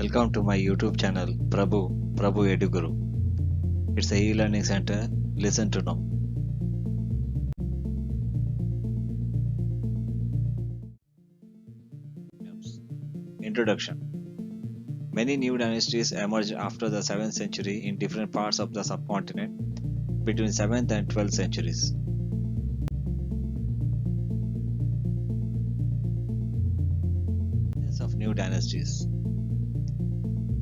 Welcome to my YouTube channel, Prabhu Eduguru. It's a e-learning center. Listen to know. Introduction. Many new dynasties emerged after the 7th century in different parts of the subcontinent between 7th and 12th centuries. Of new dynasties.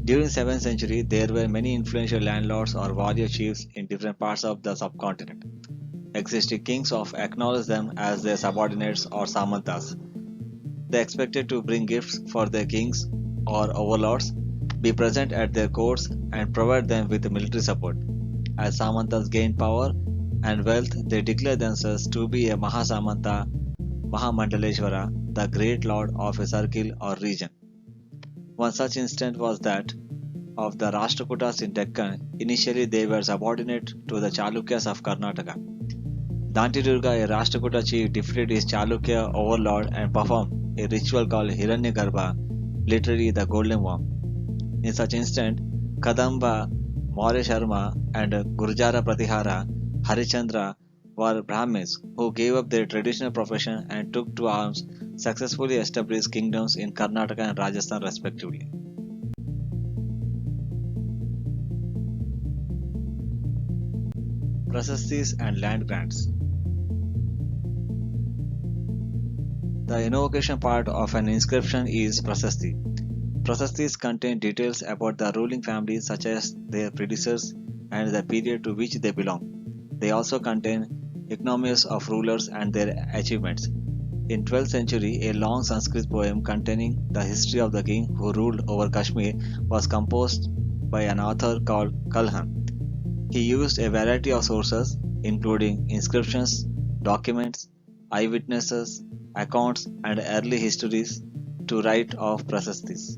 During 7th century, there were many influential landlords or warrior chiefs in different parts of the subcontinent. Existing kings of acknowledged them as their subordinates or samantas. They expected to bring gifts for their kings or overlords, be present at their courts, and provide them with military support. As samantas gained power and wealth, they declared themselves to be a Mahasamanta, Mahamandaleshwara, the great lord of a circle or region. One such instance was that of the Rashtrakutas in Deccan. Initially, they were subordinate to the Chalukyas of Karnataka. Dantidurga, a Rashtrakuta chief, defeated his Chalukya overlord and performed a ritual called Hiranyagarbha, literally the golden worm. In such instant, Kadamba, Maurya Sharma, and Gurjara Pratihara Harichandra were Brahmins who gave up their traditional profession and took to arms, successfully established kingdoms in Karnataka and Rajasthan respectively. Prasastis and land grants. The invocation part of an inscription is Prasasti. Prasastis contain details about the ruling families such as their predecessors and the period to which they belong. They also contain ignominies of rulers and their achievements. In 12th century, a long Sanskrit poem containing the history of the king who ruled over Kashmir was composed by an author called Kalhan. He used a variety of sources including inscriptions, documents, eyewitnesses, accounts, and early histories to write of Prasastis.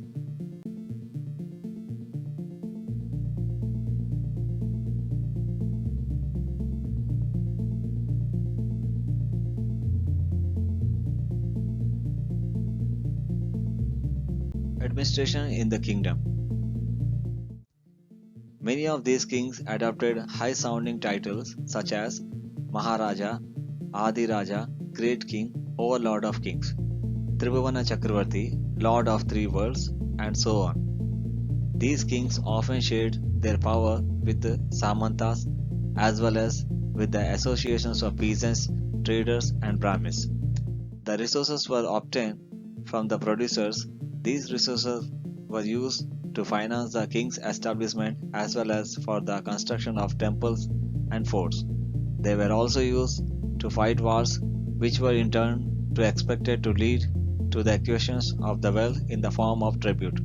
Administration in the kingdom. Many of these kings adopted high-sounding titles such as Maharaja, Adi Raja, Great King, Overlord of Kings, Tribhuvana Chakravarti, Lord of Three Worlds, and so on. These kings often shared their power with the Samantas as well as with the associations of peasants, traders, and Brahmins. The resources were obtained from the producers. These resources were used to finance the king's establishment as well as for the construction of temples and forts. They were also used to fight wars, which were in turn expected to lead to the acquisitions of the wealth in the form of tribute.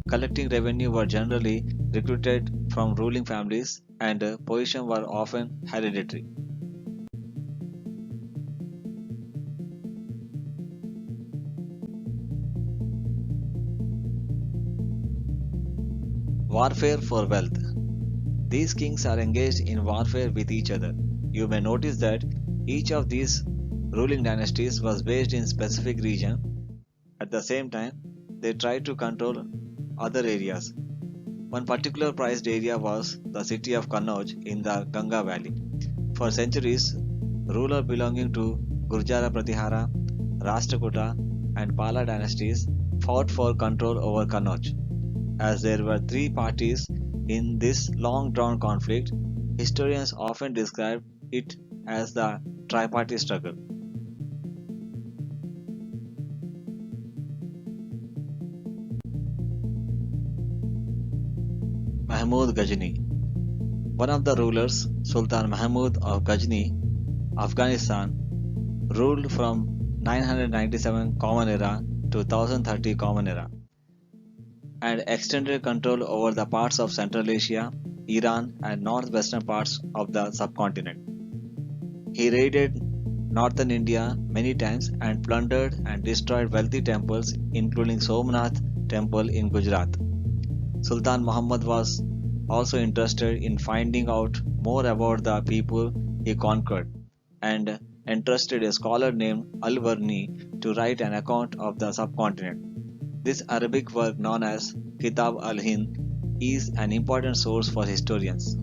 Collecting revenue were generally recruited from ruling families and positions were often hereditary. Warfare for wealth. These kings are engaged in warfare with each other. You may notice that each of these ruling dynasties was based in specific region. At the same time, they tried to control other areas. One particular prized area was the city of Kannauj in the Ganga Valley. For centuries, rulers belonging to Gurjara Pratihara, Rashtrakuta, and Pala dynasties fought for control over Kannauj. As there were three parties in this long-drawn conflict, historians often describe it as the tripartite struggle. Mahmud Ghazni. One of the rulers, Sultan Mahmud of Ghazni, Afghanistan, ruled from 997 Common Era to 1030 Common Era and extended control over the parts of Central Asia, Iran, and northwestern parts of the subcontinent. He raided northern India many times and plundered and destroyed wealthy temples, including Somnath Temple in Gujarat. Sultan Muhammad was also interested in finding out more about the people he conquered, and entrusted a scholar named Al-Warni to write an account of the subcontinent. This Arabic work, known as Kitab al-Hind, is an important source for historians.